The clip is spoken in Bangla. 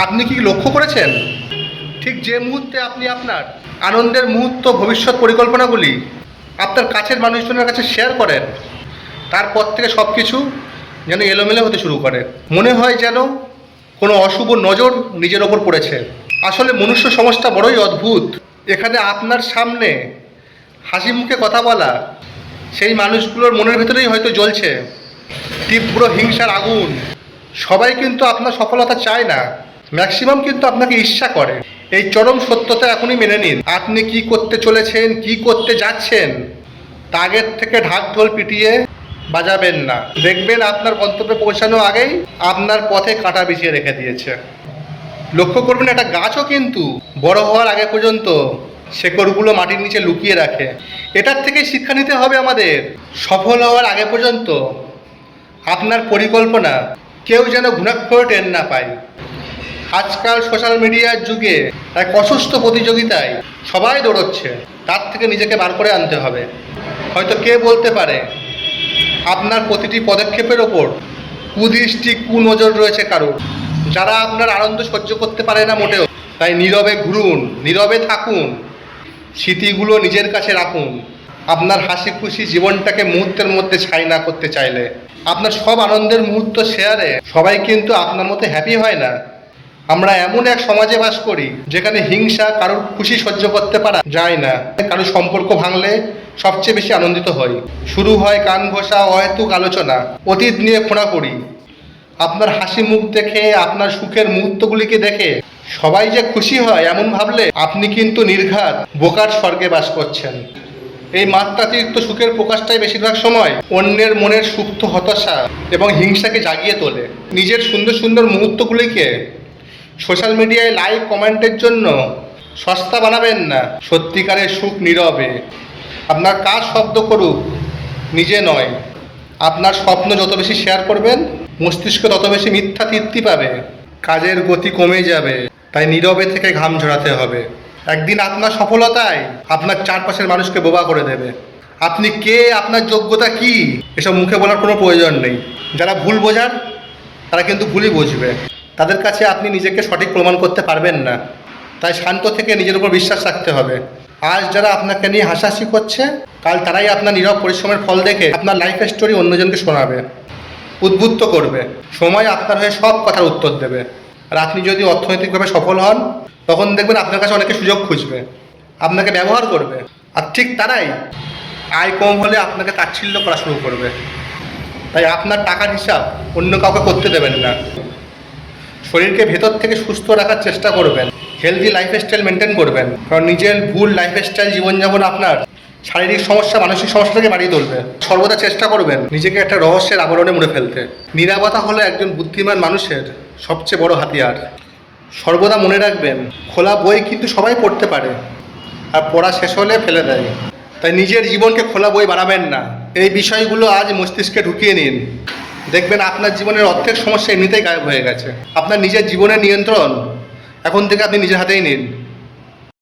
আপনি কি লক্ষ্য করেছেন ঠিক যে মুহূর্তে আপনি আপনার আনন্দের মুহূর্ত ভবিষ্যৎ পরিকল্পনাগুলি আপনার কাছের মানুষজনের কাছে শেয়ার করেন, তারপর থেকে সব কিছু যেন এলোমেলো হতে শুরু করে। মনে হয় যেন কোনো অশুভ নজর নিজের ওপর পড়েছে। আসলে মনুষ্য সমাজটা বড়ই অদ্ভুত। এখানে আপনার সামনে হাসি মুখে কথা বলা সেই মানুষগুলোর মনের ভেতরেই হয়তো জ্বলছে তীব্র হিংসার আগুন। সবাই কিন্তু আপনার সফলতা চায় না, ম্যাক্সিমাম কিন্তু আপনাকে ঈর্ষা করে। এই চরম সত্যতা এখনই মেনে নিন। আপনি কি করতে চলেছেন, কি করতে যাচ্ছেন, তা আগের থেকে ঢাক ঢোল পিটিয়ে বাজাবেন না। দেখবেন আপনার গন্তব্যে পৌঁছানোর আগেই আপনার পথে কাঁটা বিছিয়ে রেখে দিয়েছে। লক্ষ্য করবেন একটা গাছও কিন্তু বড় হওয়ার আগে পর্যন্ত শেকড়গুলো মাটির নিচে লুকিয়ে রাখে। এটার থেকেই শিক্ষা নিতে হবে আমাদের। সফল হওয়ার আগে পর্যন্ত আপনার পরিকল্পনা কেউ যেন ঘুণাক্ষরে টের না পায়। আজকাল সোশ্যাল মিডিয়ার যুগে এক অসুস্থ প্রতিযোগিতায় সবাই দৌড়চ্ছে, তার থেকে নিজেকে বার করে আনতে হবে। হয়তো কে বলতে পারে আপনার প্রতিটি পদক্ষেপের ওপর কুদৃষ্টি কুনজর রয়েছে কারোর। যারা আপনার আনন্দ সহ্য করতে পারে না মোটেও, তাই নীরবে ঘুরুন, নীরবে থাকুন, স্মৃতিগুলো নিজের কাছে রাখুন। আপনার হাসি খুশি জীবনটাকে মুহূর্তের মধ্যে ছাই না করতে চাইলে আপনার সব আনন্দের মুহূর্ত শেয়ারে সবাই কিন্তু আপনার মতো হ্যাপি হয় না। আমরা এমন এক সমাজে বাস করি যেখানে হিংসা, কারোর খুশি সহ্য করতে পারা যায় না, কারোর সম্পর্ক ভাঙলে সবচেয়ে বেশি আনন্দিত হয়। শুরু হয় কান ঘষা, অহেতুক আলোচনা, অতীত নিয়ে খোঁড়াখুড়ি। আপনার হাসি মুখ দেখে, আপনার সুখের মুহূর্তগুলিকে দেখে সবাই যে খুশি হয় এমন ভাবলে আপনি কিন্তু নির্ঘাত বোকার স্বর্গে বাস করছেন। এই মাত্রাতিরিক্ত সুখের প্রকাশটাই বেশিরভাগ সময় অন্যের মনের সুপ্ত হতাশা এবং হিংসাকে জাগিয়ে তোলে। নিজের সুন্দর সুন্দর মুহূর্তগুলিকে সোশ্যাল মিডিয়ায় লাইক কমেন্টের জন্য সস্তা বানাবেন না। সত্যিকারের সুখ নীরবে। আপনার কাজ শব্দ করুক, নিজে নয়। আপনার স্বপ্ন যত বেশি শেয়ার করবেন, মস্তিষ্ক তত বেশি মিথ্যা তৃপ্তি পাবে, কাজের গতি কমে যাবে। তাই নীরবে থেকে ঘাম ঝরাতে হবে। একদিন আপনার সফলতায় আপনার চারপাশের মানুষকে বোবা করে দেবে। আপনি কে, আপনার যোগ্যতা কি, এসব মুখে বলার কোনো প্রয়োজন নেই। যারা ভুল বোঝার তারা কিন্তু ভুলই বুঝবে। তাদের কাছে আপনি নিজেকে সঠিক প্রমাণ করতে পারবেন না। তাই শান্ত থেকে নিজের উপর বিশ্বাস রাখতে হবে। আজ যারা আপনাকে নিয়ে হাসাহাসি করছে, কাল তারাই আপনার নীরব পরিশ্রমের ফল দেখে আপনার লাইফ স্টোরি অন্যজনকে শোনাবে, উদ্বুদ্ধ করবে। সময় আপনার হয়ে সব কথার উত্তর দেবে। আর আপনি যদি অর্থনৈতিকভাবে সফল হন, তখন দেখবেন আপনার কাছে অনেকে সুযোগ খুঁজবে, আপনাকে ব্যবহার করবে। আর ঠিক তারাই আয় কম হলে আপনাকে তাচ্ছিল্য করা শুরু করবে। তাই আপনার টাকার হিসাব অন্য কাউকে করতে দেবেন না। শরীরকে ভেতর থেকে সুস্থ রাখার চেষ্টা করবেন। হেলদি লাইফস্টাইল মেনটেন করবেন, কারণ নিজের ভুল লাইফস্টাইল জীবনযাপন আপনার শারীরিক সমস্যা, মানসিক সমস্যাটাকে বাড়িয়ে তুলবে। সর্বদা চেষ্টা করবেন নিজেকে একটা রহস্যের আবরণে মুড়ে ফেলতে। নীরবতা হলো একজন বুদ্ধিমান মানুষের সবচেয়ে বড় হাতিয়ার। সর্বদা মনে রাখবেন, খোলা বই কিন্তু সবাই পড়তে পারে, আর পড়া শেষ হলে ফেলে দেয়। তাই নিজের জীবনকে খোলা বই বানাবেন না। এই বিষয়গুলো আজ মস্তিষ্কে ঢুকিয়ে নিন। দেখবেন আপনার জীবনের অর্ধেক সমস্যা এমনিতেই গায়েব হয়ে গেছে। আপনার নিজের জীবনের নিয়ন্ত্রণ এখন থেকে আপনি নিজের হাতেই নিন।